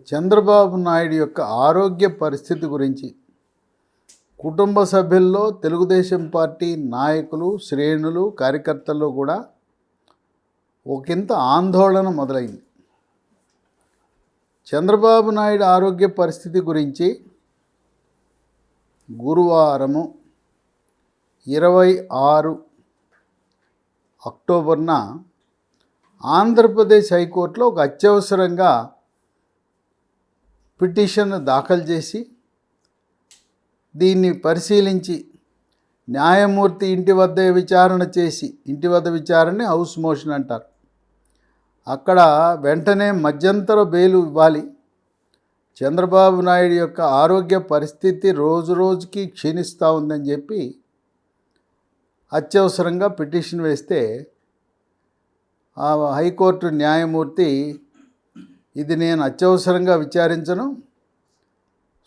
చంద్రబాబు నాయుడు యొక్క ఆరోగ్య పరిస్థితి గురించి కుటుంబ సభ్యుల్లో తెలుగుదేశం పార్టీ నాయకులు, శ్రేణులు, కార్యకర్తల్లో కూడా ఒకంత ఆందోళన మొదలైంది. చంద్రబాబు నాయుడు ఆరోగ్య పరిస్థితి గురించి గురువారము 26 అక్టోబర్న ఆంధ్రప్రదేశ్ హైకోర్టులో ఒక అత్యవసరంగా పిటిషన్ దాఖలు చేసి దీన్ని పరిశీలించి న్యాయమూర్తి ఇంటి వద్ద విచారణ చేసి, ఇంటి వద్ద విచారణని హౌస్ మోషన్ అంటారు, అక్కడ వెంటనే మధ్యంతర బెయిల్ ఇవ్వాలి. చంద్రబాబు నాయుడు యొక్క ఆరోగ్య పరిస్థితి రోజు రోజుకి క్షీణిస్తూ ఉందని చెప్పి అత్యవసరంగా పిటిషన్ వేస్తే ఆ హైకోర్టు న్యాయమూర్తి ఇది నేను అత్యవసరంగా విచారించను,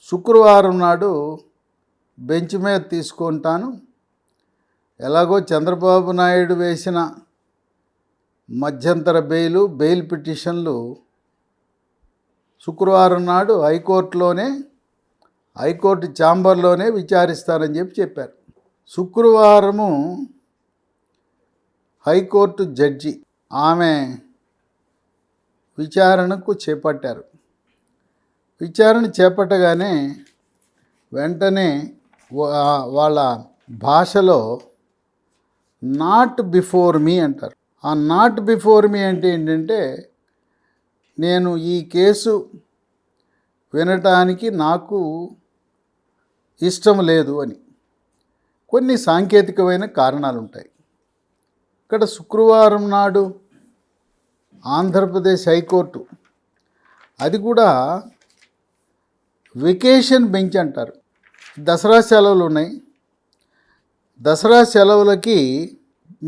శుక్రవారం నాడు బెంచ్ మీద తీసుకుంటాను, ఎలాగో చంద్రబాబు నాయుడు వేసిన మధ్యంతర బెయిల్ పిటిషన్లు శుక్రవారం నాడు హైకోర్టు ఛాంబర్లోనే విచారిస్తారని చెప్పారు. శుక్రవారము హైకోర్టు జడ్జి ఆమె విచారణకు చేపట్టారు. విచారణ చేపట్టగానే వెంటనే వాళ్ళ భాషలో నాట్ బిఫోర్ మీ అంటారు. ఆ నాట్ బిఫోర్ మీ అంటే ఏంటంటే, నేను ఈ కేసు వినటానికి నాకు ఇష్టం లేదు అని. కొన్ని సాంకేతికమైన కారణాలు ఉంటాయి. ఇక్కడ శుక్రవారం నాడు ఆంధ్రప్రదేశ్ హైకోర్టు, అది కూడా వెకేషన్ బెంచ్ అంటారు. దసరా సెలవులు ఉన్నాయి. దసరా సెలవులకి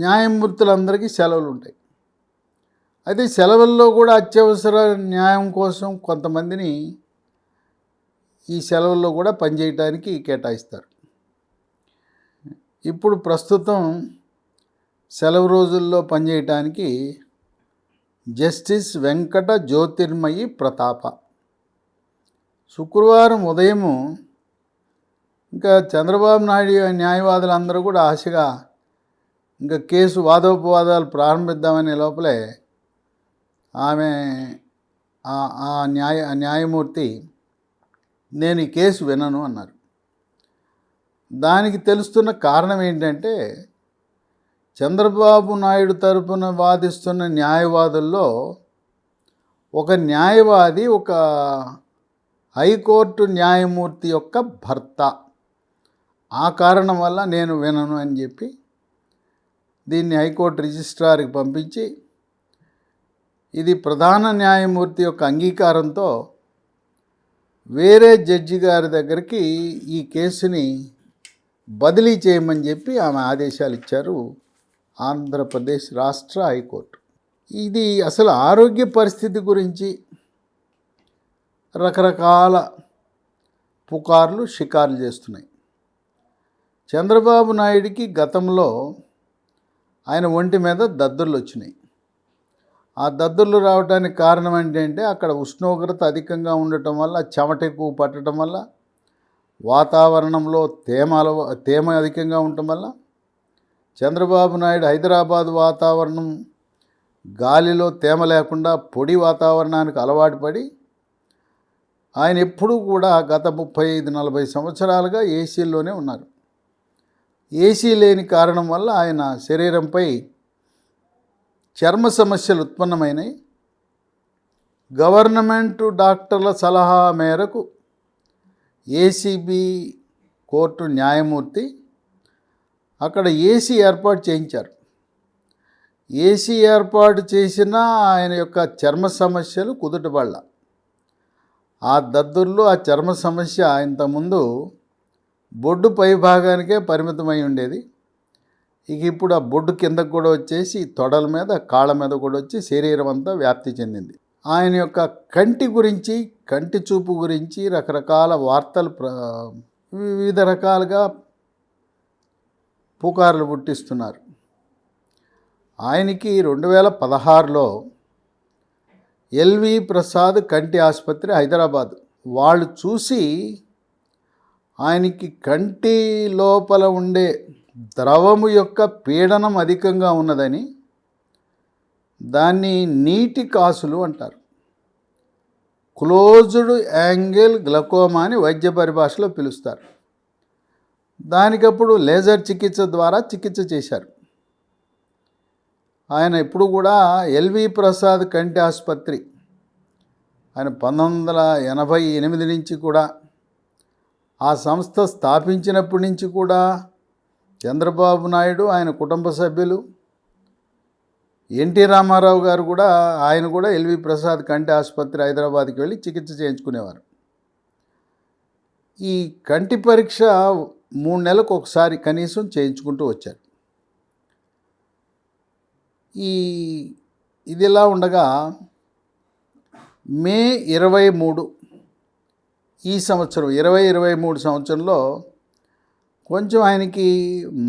న్యాయమూర్తులందరికీ సెలవులు ఉంటాయి. అయితే సెలవుల్లో కూడా అత్యవసర న్యాయం కోసం కొంతమందిని ఈ సెలవుల్లో కూడా పనిచేయడానికి కేటాయిస్తారు. ఇప్పుడు ప్రస్తుతం సెలవు రోజుల్లో పనిచేయటానికి జస్టిస్ వెంకట జ్యోతిర్మయి ప్రతాప శుక్రవారం ఉదయము ఇంకా చంద్రబాబు నాయుడు న్యాయవాదులు అందరూ కూడా ఆశగా ఇంకా కేసు వాదోపవాదాలు ప్రారంభిద్దామనే లోపలే ఆమె న్యాయమూర్తి నేను ఈ కేసు వినను అన్నారు. దానికి తెలుస్తున్న కారణం ఏంటంటే, చంద్రబాబు నాయుడు తరపున వాదిస్తున్న న్యాయవాదుల్లో ఒక న్యాయవాది ఒక హైకోర్టు న్యాయమూర్తి యొక్క భర్త. ఆ కారణం వల్ల నేను వినను అని చెప్పి దీన్ని హైకోర్టు రిజిస్ట్రార్కి పంపించి, ఇది ప్రధాన న్యాయమూర్తి యొక్క అంగీకారంతో వేరే జడ్జి గారి దగ్గరికి ఈ కేసుని బదిలీ చేయమని చెప్పి ఆమె ఆదేశాలు ఇచ్చారు ఆంధ్రప్రదేశ్ రాష్ట్ర హైకోర్టు. ఇది అసలు ఆరోగ్య పరిస్థితి గురించి రకరకాల పుకార్లు షికార్లు చేస్తున్నాయి. చంద్రబాబు నాయుడికి గతంలో ఆయన ఒంటి మీద దద్దుర్లు వచ్చినాయి. ఆ దద్దుర్లు రావడానికి కారణం ఏంటంటే, అక్కడ ఉష్ణోగ్రత అధికంగా ఉండటం వల్ల, చెమట ఎక్కువ పట్టడం వల్ల, వాతావరణంలో తేమ అధికంగా ఉండటం వల్ల చంద్రబాబు నాయుడు హైదరాబాద్ వాతావరణం గాలిలో తేమ లేకుండా పొడి వాతావరణానికి అలవాటు పడి ఆయన ఎప్పుడూ కూడా గత 35-40 సంవత్సరాలుగా ఏసీల్లోనే ఉన్నారు. ఏసీ లేని కారణం వల్ల ఆయన శరీరంపై చర్మ సమస్యలు ఉత్పన్నమైనాయి. గవర్నమెంటు డాక్టర్ల సలహా మేరకు ఏసీబీ కోర్టు న్యాయమూర్తి అక్కడ ఏసీ ఏర్పాటు చేయించారు. ఏసీ ఏర్పాటు చేసిన ఆయన యొక్క చర్మ సమస్యలు కుదుటపడల. ఆ దద్దుర్లు, ఆ చర్మ సమస్య ఇంతకుముందు బొడ్డు పై భాగానికే పరిమితమై ఉండేది. ఇక ఇప్పుడు ఆ బొడ్డు కిందకు కూడా వచ్చేసి తొడల మీద, కాళ్ళ మీద కూడా వచ్చి శరీరం అంతా వ్యాప్తి చెందింది. ఆయన యొక్క కంటి చూపు గురించి రకరకాల వార్తలు వివిధ రకాలుగా పుకార్లు పుట్టిస్తున్నారు. ఆయనకి 2016లో ఎల్వి ప్రసాద్ కంటి ఆసుపత్రి హైదరాబాద్ వాళ్ళు చూసి ఆయనకి కంటి లోపల ఉండే ద్రవము యొక్క పీడనం అధికంగా ఉన్నదని, దాన్ని నీటి కాసులు అంటారు. క్లోజ్డ్ యాంగిల్ గ్లకోమా అని వైద్య పరిభాషలో పిలుస్తారు. దానికప్పుడు లేజర్ చికిత్స ద్వారా చికిత్స చేశారు. ఆయన ఇప్పుడు కూడా ఎల్వి ప్రసాద్ కంటి ఆసుపత్రి ఆయన 1988 నుంచి కూడా, ఆ సంస్థ స్థాపించినప్పటి నుంచి కూడా చంద్రబాబు నాయుడు, ఆయన కుటుంబ సభ్యులు, ఎన్టీ రామారావు గారు కూడా, ఆయన కూడా ఎల్వి ప్రసాద్ కంటి ఆసుపత్రి హైదరాబాద్కి వెళ్ళి చికిత్స చేయించుకునేవారు. ఈ కంటి పరీక్ష 3 నెలలకు ఒకసారి కనీసం చేయించుకుంటూ వచ్చారు. ఇదిలా ఉండగా మే 23 ఈ సంవత్సరం 2023 సంవత్సరంలో కొంచెం ఆయనకి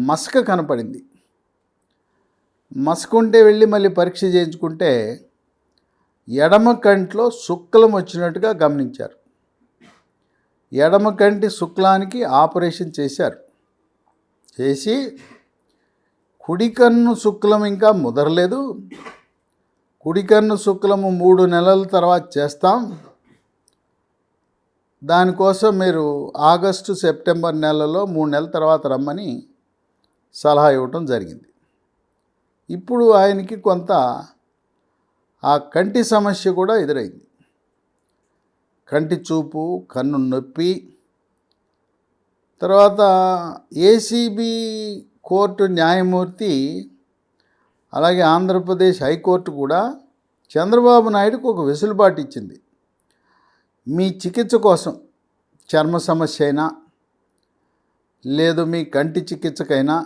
మసక కనపడింది. మసకుంటే వెళ్ళి మళ్ళీ పరీక్ష చేయించుకుంటే ఎడమ కంట్లో శుక్లం వచ్చినట్టుగా గమనించారు. ఎడమ కంటి శుక్లానికి ఆపరేషన్ చేశారు. చేసి కుడి కన్ను శుక్లం ఇంకా ముదరలేదు, కుడి కన్ను శుక్లము 3 నెలల తర్వాత చేస్తాం, దానికోసం మీరు ఆగస్టు సెప్టెంబర్ నెలలో 3 నెలల తర్వాత రమ్మని సలహా ఇవ్వటం జరిగింది. ఇప్పుడు ఆయనకి కొంత ఆ కంటి సమస్య కూడా ఎదురైంది. కంటి చూపు, కన్ను నొప్పి, తర్వాత ఏసీబీ కోర్టు న్యాయమూర్తి, అలాగే ఆంధ్రప్రదేశ్ హైకోర్టు కూడా చంద్రబాబు నాయుడుకు ఒక వెసులుబాటు ఇచ్చింది. మీ చికిత్స కోసం చర్మ సమస్య అయినా, లేదు మీ కంటి చికిత్సకైనా,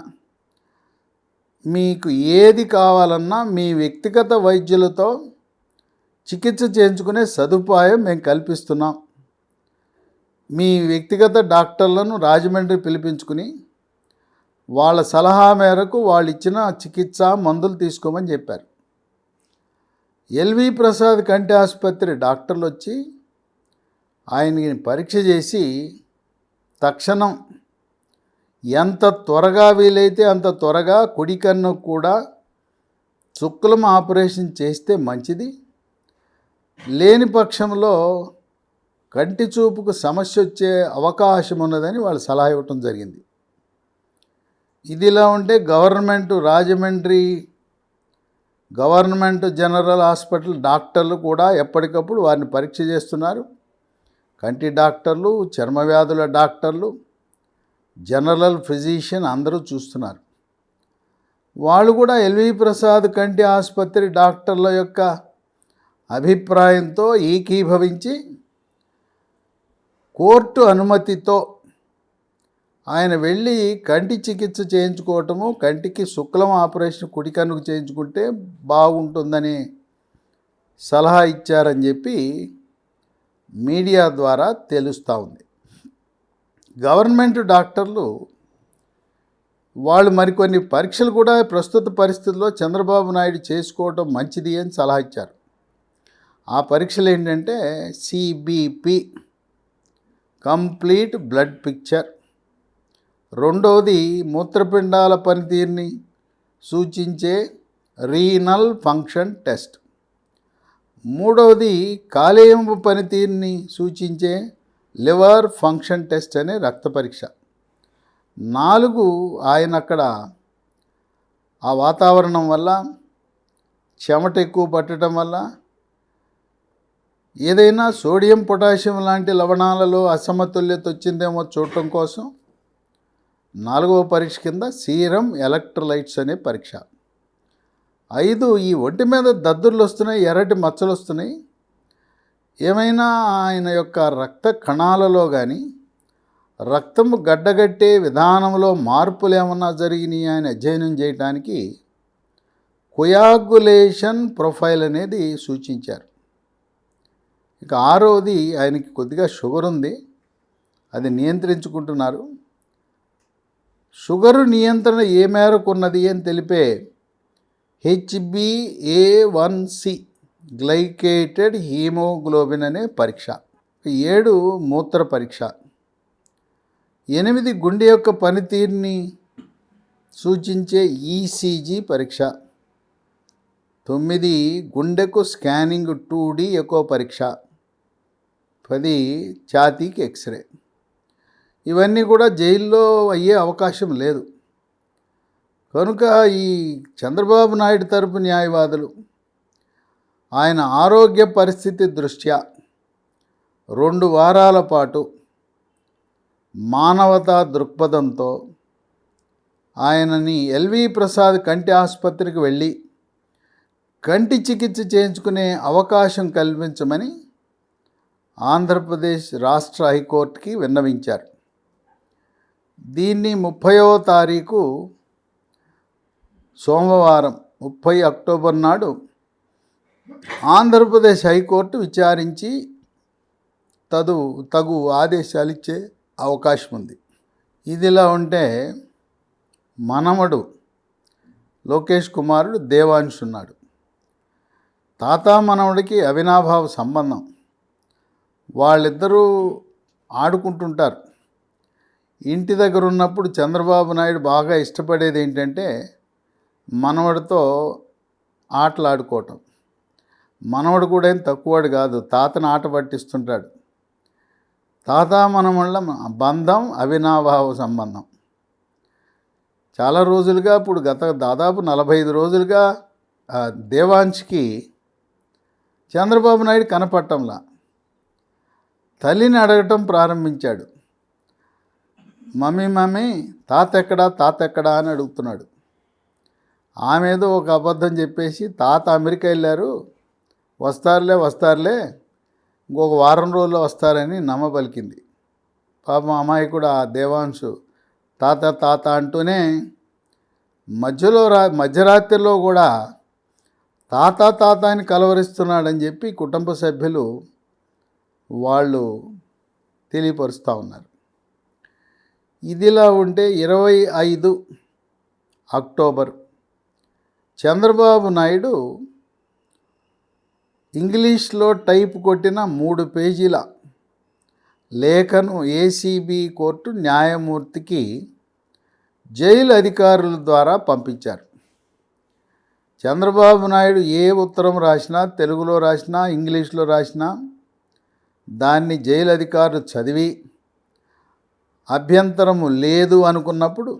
మీకు ఏది కావాలన్నా మీ వ్యక్తిగత వైద్యులతో చికిత్స చేయించుకునే సదుపాయం మేము కల్పిస్తున్నాం. మీ వ్యక్తిగత డాక్టర్లను రాజమండ్రి పిలిపించుకుని వాళ్ళ సలహా మేరకు వాళ్ళు ఇచ్చిన చికిత్స మందులు తీసుకోమని చెప్పారు. ఎల్వి ప్రసాద్ కంటి ఆసుపత్రి డాక్టర్లు వచ్చి ఆయనకి పరీక్ష చేసి తక్షణం ఎంత త్వరగా వీలైతే అంత త్వరగా కుడి కన్ను కూడా శుక్లం ఆపరేషన్ చేస్తే మంచిది, లేని పక్షంలో కంటి చూపుకు సమస్య వచ్చే అవకాశం ఉన్నదని వాళ్ళు సలహా ఇవ్వటం జరిగింది. ఇదిలా ఉంటే రాజమండ్రి గవర్నమెంట్ జనరల్ హాస్పిటల్ డాక్టర్లు కూడా ఎప్పటికప్పుడు వారిని పరీక్ష చేస్తున్నారు. కంటి డాక్టర్లు, చర్మ వ్యాధుల డాక్టర్లు, జనరల్ ఫిజిషియన్ అందరూ చూస్తున్నారు. వాళ్ళు కూడా ఎల్వి ప్రసాద్ కంటి ఆసుపత్రి డాక్టర్ల యొక్క అభిప్రాయంతో ఏకీభవించి కోర్టు అనుమతితో ఆయన వెళ్ళి కంటి చికిత్స చేయించుకోవటము, కంటికి శుక్లం ఆపరేషన్ కుడి కన్నుకు చేయించుకుంటే బాగుంటుందని సలహా ఇచ్చారని చెప్పి మీడియా ద్వారా తెలుస్తూ ఉంది. గవర్నమెంట్ డాక్టర్లు వాళ్ళు మరికొన్ని పరీక్షలు కూడా ప్రస్తుత పరిస్థితుల్లో చంద్రబాబు నాయుడు చేసుకోవటం మంచిది అని సలహా ఇచ్చారు. ఆ పరీక్షలు ఏంటంటే సిబిపి, కంప్లీట్ బ్లడ్ పిక్చర్, రెండవది మూత్రపిండాల పనితీరుని సూచించే రీనల్ ఫంక్షన్ టెస్ట్, మూడవది కాలేయం పనితీరుని సూచించే లివర్ ఫంక్షన్ టెస్ట్ అనే రక్త పరీక్ష, 4 ఆయన అక్కడ ఆ వాతావరణం వల్ల, చెమట ఎక్కువ పట్టడం వల్ల, ఏదైనా సోడియం పొటాషియం లాంటి లవణాలలో అసమతుల్యత వచ్చిందేమో చూడటం కోసం 4వ పరీక్ష కింద సీరం ఎలక్ట్రోలైట్స్ అనే పరీక్ష. 5 ఈ ఒంటి మీద దద్దుర్లు వస్తున్నాయి, ఎర్రటి మచ్చలు వస్తున్నాయి, ఏమైనా ఆయన యొక్క రక్త కణాలలో కానీ రక్తము గడ్డగట్టే విధానంలో మార్పులు ఏమన్నా జరిగినాయి అని అధ్యయనం చేయడానికి కొయాగులేషన్ ప్రొఫైల్ అనేది సూచించారు. ఇక 6వది ఆయనకి కొద్దిగా షుగర్ ఉంది, అది నియంత్రించుకుంటున్నారు. షుగరు నియంత్రణ ఏ మేరకు ఉన్నది అని తెలిపే HbA1c గ్లైకేటెడ్ హీమోగ్లోబిన్ అనే పరీక్ష. 7 మూత్ర పరీక్ష. 8 గుండె యొక్క పనితీరుని సూచించే ఈసీజీ పరీక్ష. 9 గుండెకు స్కానింగ్ 2D ఎకో పరీక్ష. 10 ఛాతీకి ఎక్స్రే. ఇవన్నీ కూడా జైల్లో అయ్యే అవకాశం లేదు. కనుక ఈ చంద్రబాబు నాయుడు తరపు న్యాయవాదులు ఆయన ఆరోగ్య పరిస్థితి దృష్ట్యా 2 వారాల పాటు మానవతా దృక్పథంతో ఆయనని ఎల్వి ప్రసాద్ కంటి ఆసుపత్రికి వెళ్ళి కంటి చికిత్స చేయించుకునే అవకాశం కల్పించమని ఆంధ్రప్రదేశ్ రాష్ట్ర హైకోర్టుకి విన్నవించారు. దీన్ని 30వ తారీఖు సోమవారం 30 అక్టోబర్ నాడు ఆంధ్రప్రదేశ్ హైకోర్టు విచారించి తగు ఆదేశాలు ఇచ్చే అవకాశం ఉంది. ఇదిలా ఉంటే మనవడు లోకేష్ కుమారుడు దేవాంశ్ ఉన్నాడు. తాత మనవడికి అవినాభావ సంబంధం. వాళ్ళిద్దరూ ఆడుకుంటుంటారు. ఇంటి దగ్గర ఉన్నప్పుడు చంద్రబాబు నాయుడు బాగా ఇష్టపడేది ఏంటంటే మనవడితో ఆటలాడుకోవటం. మనవడు కూడా ఏం తక్కువడు కాదు, తాతను ఆట పట్టిస్తుంటాడు. తాత మనవళ్ళ బంధం అవినాభావ సంబంధం. చాలా రోజులుగా ఇప్పుడు దాదాపు 45 రోజులుగా దేవాంశ్కి చంద్రబాబు నాయుడు కనపట్టంలా. తల్లిని అడగటం ప్రారంభించాడు. మమ్మీ తాత ఎక్కడా అని అడుగుతున్నాడు. ఆమె ఏదో ఒక అబద్ధం చెప్పేసి తాత అమెరికా వెళ్ళారు, వస్తారులే ఇంకొక వారం రోజుల్లో వస్తారని నమ్మబలికింది. పాపం అమ్మాయి కూడా ఆ దేవాంశు తాత అంటూనే మధ్యరాత్రిలో కూడా తాత అని కలవరిస్తున్నాడని చెప్పి కుటుంబ సభ్యులు వాళ్ళు తెలియపరుస్తూ ఉన్నారు. ఇదిలా ఉంటే 25 అక్టోబర్ చంద్రబాబు నాయుడు ఇంగ్లీష్లో టైప్ కొట్టిన 3 పేజీల లేఖను ఏసీబీ కోర్టు న్యాయమూర్తికి జైలు అధికారుల ద్వారా పంపించారు. చంద్రబాబు నాయుడు ఏ ఉత్తరం రాసినా, తెలుగులో రాసినా, ఇంగ్లీష్లో రాసినా దాన్ని జైలు అధికారులు చదివి అభ్యంతరము లేదు అనుకున్నప్పుడు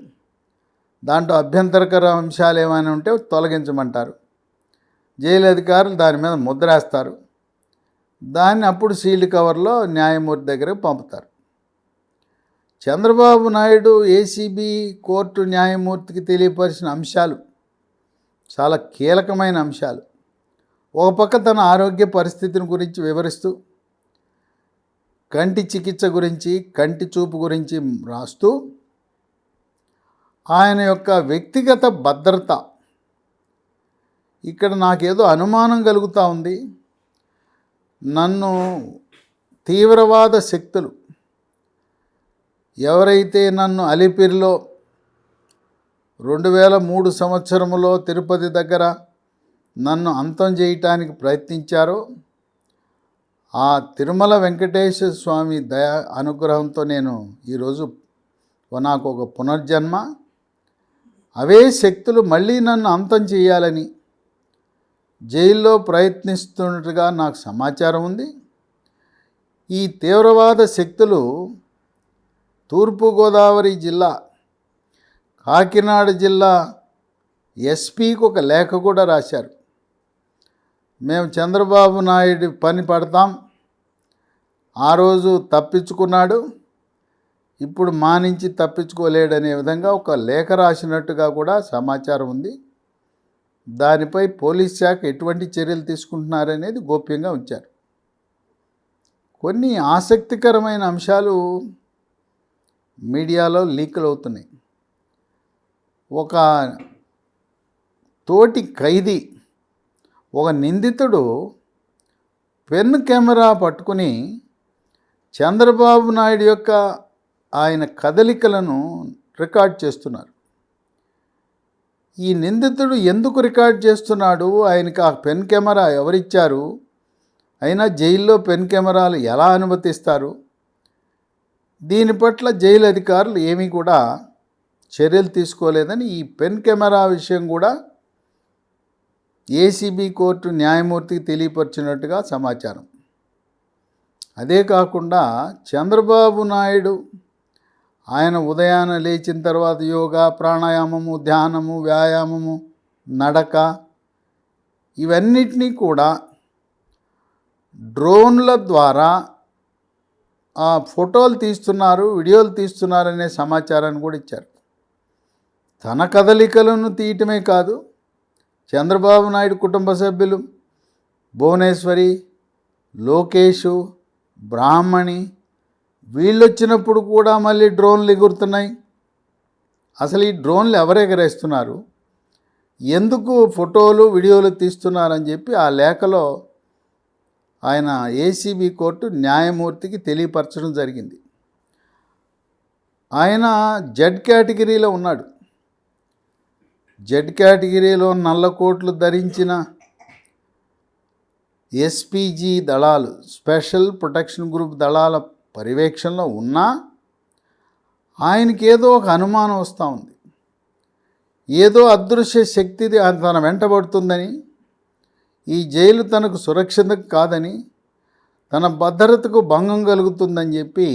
దాంట్లో అభ్యంతరకర అంశాలు ఏమైనా ఉంటే తొలగించమంటారు. జైలు అధికారులు దాని మీద ముద్రేస్తారు. దాన్ని అప్పుడు సీల్డ్ కవర్లో న్యాయమూర్తి దగ్గరకు పంపుతారు. చంద్రబాబు నాయుడు ఏసీబీ కోర్టు న్యాయమూర్తికి తెలియపరిచిన అంశాలు చాలా కీలకమైన అంశాలు. ఒక పక్క తన ఆరోగ్య పరిస్థితిని గురించి వివరిస్తూ, కంటి చికిత్స గురించి, కంటి చూపు గురించి రాస్తూ, ఆయన యొక్క వ్యక్తిగత భద్రత, ఇక్కడ నాకేదో అనుమానం కలుగుతూ ఉంది, నన్ను తీవ్రవాద శక్తులు ఎవరైతే నన్ను అలిపిరిలో 2003 సంవత్సరంలో తిరుపతి దగ్గర నన్ను అంతం చేయటానికి ప్రయత్నించారో ఆ తిరుమల వెంకటేశ్వర స్వామి దయా అనుగ్రహంతో నేను ఈరోజు నాకు ఒక పునర్జన్మ, అవే శక్తులు మళ్ళీ నన్ను అంతం చేయాలని జైల్లో ప్రయత్నిస్తున్నట్టుగా నాకు సమాచారం ఉంది. ఈ తీవ్రవాద శక్తులు తూర్పుగోదావరి జిల్లా, కాకినాడ జిల్లా ఎస్పీకి ఒక లేఖ కూడా రాశారు. మేము చంద్రబాబు నాయుడు పని పడతాం, ఆ రోజు తప్పించుకున్నాడు, ఇప్పుడు మా నుంచి తప్పించుకోలేడనే విధంగా ఒక లేఖ రాసినట్టుగా కూడా సమాచారం ఉంది. దానిపై పోలీస్ శాఖ ఎటువంటి చర్యలు తీసుకుంటున్నారనేది గోప్యంగా ఉంచారు. కొన్ని ఆసక్తికరమైన అంశాలు మీడియాలో లీకులు అవుతున్నాయి. ఒక తోటి ఖైదీ, ఒక నిందితుడు పెన్ కెమెరా పట్టుకుని చంద్రబాబు నాయుడు యొక్క ఆయన కదలికలను రికార్డ్ చేస్తున్నారు. ఈ నిందితుడు ఎందుకు రికార్డ్ చేస్తున్నాడు, ఆయనకి ఆ పెన్ కెమెరా ఎవరిచ్చారు, అయినా జైల్లో పెన్ కెమెరాలు ఎలా అనుమతిస్తారు, దీని పట్ల జైలు అధికారులు ఏమీ కూడా చర్యలు తీసుకోలేదని ఈ పెన్ కెమెరా విషయం కూడా ఏసీబీ కోర్టు న్యాయమూర్తికి తెలియపరిచినట్టుగా సమాచారం. అదే కాకుండా చంద్రబాబు నాయుడు ఆయన ఉదయాన లేచిన తర్వాత యోగా, ప్రాణాయామము, ధ్యానము, వ్యాయామము, నడక ఇవన్నిటినీ కూడా డ్రోన్ల ద్వారా ఫోటోలు తీస్తున్నారు, వీడియోలు తీస్తున్నారనే సమాచారాన్ని కూడా ఇచ్చారు. తన కదలికలను తీయటమే కాదు, చంద్రబాబు నాయుడు కుటుంబ సభ్యులు భువనేశ్వరి, లోకేషు, బ్రాహ్మణి వీళ్ళొచ్చినప్పుడు కూడా మళ్ళీ డ్రోన్లు ఎగురుతున్నాయి. అసలు ఈ డ్రోన్లు ఎవరు ఎగరేస్తున్నారు, ఎందుకు ఫోటోలు వీడియోలు తీస్తున్నారని చెప్పి ఆ లేఖలో ఆయన ఏసీబీ కోర్టు న్యాయమూర్తికి తెలియపరచడం జరిగింది. ఆయన జెడ్ కేటగిరీలో ఉన్నాడు. జెడ్ కేటగిరీలో నల్ల కోట్లు ధరించిన ఎస్పీజీ దళాలు, స్పెషల్ ప్రొటెక్షన్ గ్రూప్ దళాల పర్యవేక్షణలో ఉన్నా ఆయనకి ఏదో ఒక అనుమానం వస్తూ ఉంది. ఏదో అదృశ్య శక్తిది తన వెంటబడుతుందని, ఈ జైలు తనకు సురక్షితం కాదని, తన భద్రతకు భంగం కలుగుతుందని చెప్పి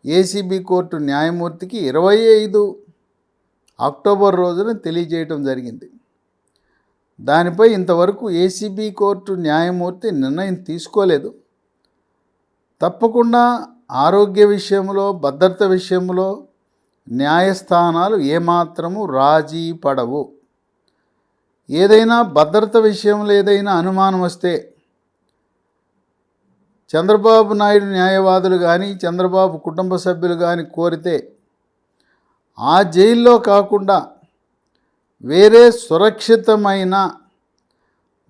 ఏసీబీ కోర్టు న్యాయమూర్తికి 25 అక్టోబర్ రోజున తెలియజేయటం జరిగింది. దానిపై ఇంతవరకు ఏసీబీ కోర్టు న్యాయమూర్తి నిర్ణయం తీసుకోలేదు. తప్పకుండా ఆరోగ్య విషయంలో, భద్రత విషయంలో న్యాయస్థానాలు ఏమాత్రము రాజీ పడవు. ఏదైనా భద్రత విషయంలో ఏదైనా అనుమానం వస్తే చంద్రబాబు నాయుడు న్యాయవాదులు కానీ, చంద్రబాబు కుటుంబ సభ్యులు కానీ కోరితే ఆ జైల్లో కాకుండా వేరే సురక్షితమైన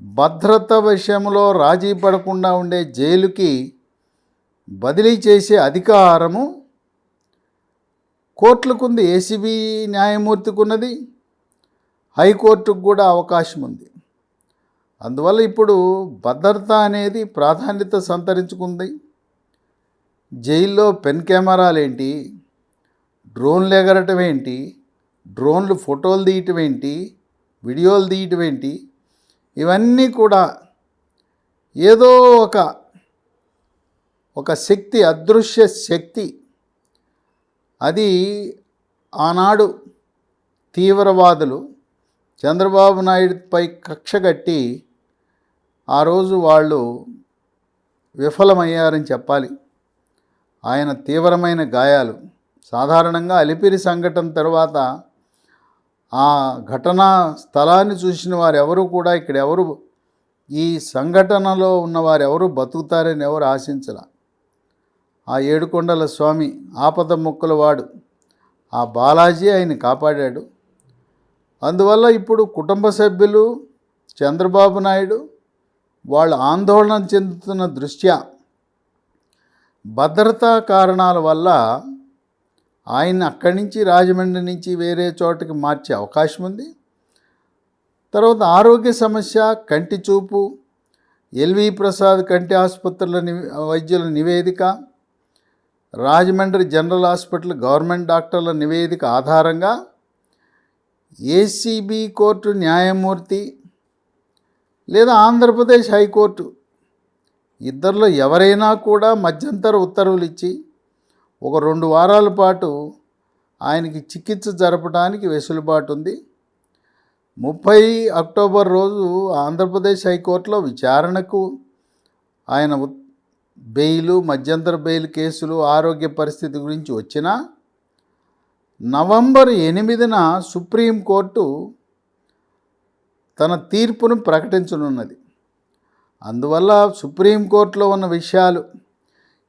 భద్రత విషయంలో రాజీ పడకుండా ఉండే జైలుకి బదిలీ చేసే అధికారము కోర్టులకు ఉంది. ఏసీబీ న్యాయమూర్తికి ఉన్నది, హైకోర్టుకు కూడా అవకాశం ఉంది. అందువల్ల ఇప్పుడు భద్రత అనేది ప్రాధాన్యత సంతరించుకుంది. జైల్లో పెన్ కెమెరాలు ఏంటి, డ్రోన్లు ఎగరటం ఏంటి, డ్రోన్లు ఫోటోలు తీయటం ఏంటి, వీడియోలు తీయటం ఏంటి, ఇవన్నీ కూడా ఏదో ఒక శక్తి, అదృశ్య శక్తి, అది ఆనాడు తీవ్రవాదులు చంద్రబాబు నాయుడుపై కక్ష కట్టి ఆ రోజు వాళ్ళు విఫలమయ్యారని చెప్పాలి. ఆయన తీవ్రమైన గాయాలు, సాధారణంగా అలిపిరి సంఘటన తర్వాత ఆ ఘటనా స్థలాన్ని చూసిన వారు ఎవరు కూడా ఇక్కడ ఎవరు ఈ సంఘటనలో ఉన్నవారు ఎవరు బతుకుతారని ఎవరు ఆశించల. ఆ ఏడుకొండల స్వామి ఆపద మొక్కుల వాడు ఆ బాలాజీ ఆయన కాపాడాడు. అందువల్ల ఇప్పుడు కుటుంబ సభ్యులు, చంద్రబాబు నాయుడు వాళ్ళు ఆందోళన చెందుతున్న దృష్ట్యా భద్రతా కారణాల వల్ల ఆయన అక్కడి నుంచి, రాజమండ్రి నుంచి వేరే చోటకి మార్చే అవకాశం ఉంది. తర్వాత ఆరోగ్య సమస్య, కంటి చూపు, ఎల్వి ప్రసాద్ కంటి ఆసుపత్రుల వైద్యుల నివేదిక, రాజమండ్రి జనరల్ హాస్పిటల్ గవర్నమెంట్ డాక్టర్ల నివేదిక ఆధారంగా ఏసీబీ కోర్టు న్యాయమూర్తి లేదా ఆంధ్రప్రదేశ్ హైకోర్టు ఇద్దరిలో ఎవరైనా కూడా మధ్యంతర ఉత్తర్వులు ఇచ్చి ఒక 2 వారాల పాటు ఆయనకి చికిత్స జరపడానికి వెసులుబాటు ఉంది. 30 అక్టోబర్ రోజు ఆంధ్రప్రదేశ్ హైకోర్టులో విచారణకు ఆయన బెయిలు, మధ్యంతర బెయిల్ కేసులు, ఆరోగ్య పరిస్థితి గురించి వచ్చినా నవంబర్ 8న సుప్రీంకోర్టు తన తీర్పును ప్రకటించనున్నది. అందువల్ల సుప్రీంకోర్టులో ఉన్న విషయాలు,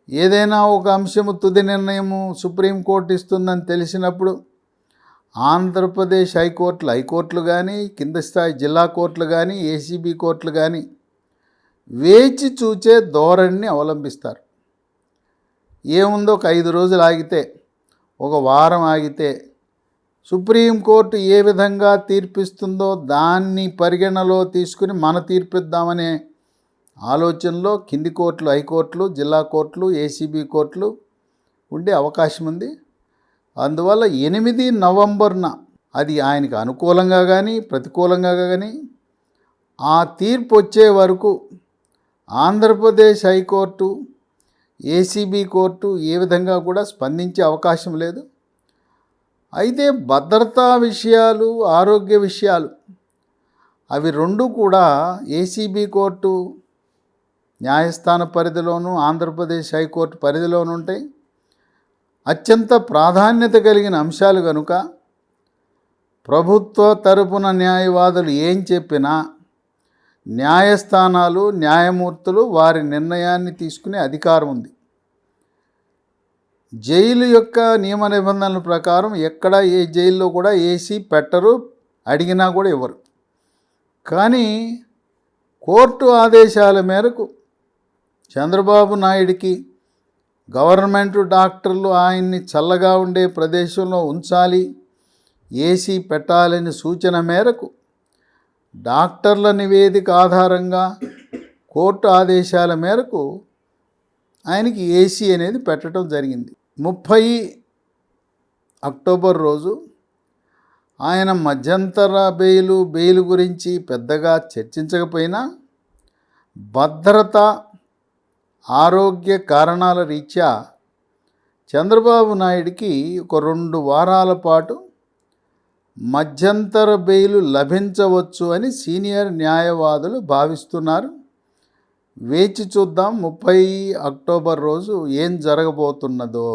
ఏదైనా ఒక అంశము తుది నిర్ణయము సుప్రీంకోర్టు ఇస్తుందని తెలిసినప్పుడు ఆంధ్రప్రదేశ్ హైకోర్టులు కానీ, కింద స్థాయి జిల్లా కోర్టులు కానీ, ఏసీబీ కోర్టులు కానీ వేచి చూచే ధోరణిని అవలంబిస్తారు. ఏముందో ఒక 5 రోజులు ఆగితే, ఒక వారం ఆగితే సుప్రీంకోర్టు ఏ విధంగా తీర్పిస్తుందో దాన్ని పరిగణలో తీసుకుని మన తీర్పిద్దామనే ఆలోచనలో కింది కోర్టులు, హైకోర్టులు, జిల్లా కోర్టులు, ఏసీబీ కోర్టులు ఉండే అవకాశం ఉంది. అందువల్ల 8 నవంబర్న అది ఆయనకు అనుకూలంగా కానీ ప్రతికూలంగా కానీ ఆ తీర్పు వచ్చే వరకు ఆంధ్రప్రదేశ్ హైకోర్టు, ఏసీబీ కోర్టు ఏ విధంగా కూడా స్పందించే అవకాశం లేదు. అయితే భద్రతా విషయాలు, ఆరోగ్య విషయాలు అవి రెండు కూడా ఏసీబీ కోర్టు న్యాయస్థాన పరిధిలోనూ ఆంధ్రప్రదేశ్ హైకోర్టు పరిధిలోనూ ఉంటాయి. అత్యంత ప్రాధాన్యత కలిగిన అంశాలు కనుక ప్రభుత్వ తరపున న్యాయవాదులు ఏం చెప్పినా న్యాయస్థానాలు, న్యాయమూర్తులు వారి నిర్ణయాన్ని తీసుకునే అధికారం ఉంది. జైలు యొక్క నియమ నిబంధనల ప్రకారం ఎక్కడ ఏ జైల్లో కూడా ఏసీ పెట్టరు, అడిగినా కూడా ఇవ్వరు. కానీ కోర్టు ఆదేశాల మేరకు చంద్రబాబు నాయుడికి గవర్నమెంట్ డాక్టర్లు ఆయన్ని చల్లగా ఉండే ప్రదేశంలో ఉంచాలి, ఏసీ పెట్టాలని సూచన మేరకు డాక్టర్ల నివేదిక ఆధారంగా కోర్టు ఆదేశాల మేరకు ఆయనకి ఏసీ అనేది పెట్టడం జరిగింది. 30 అక్టోబర్ రోజు ఆయన మధ్యంతర బెయిలు గురించి పెద్దగా చర్చించకపోయినా భద్రత, ఆరోగ్య కారణాల రీత్యా చంద్రబాబు నాయుడికి ఒక 2 వారాల పాటు మధ్యంతర బెయిలు లభించవచ్చు అని సీనియర్ న్యాయవాదులు భావిస్తున్నారు. వేచి చూద్దాం 30 అక్టోబర్ రోజు ఏం జరగబోతున్నదో.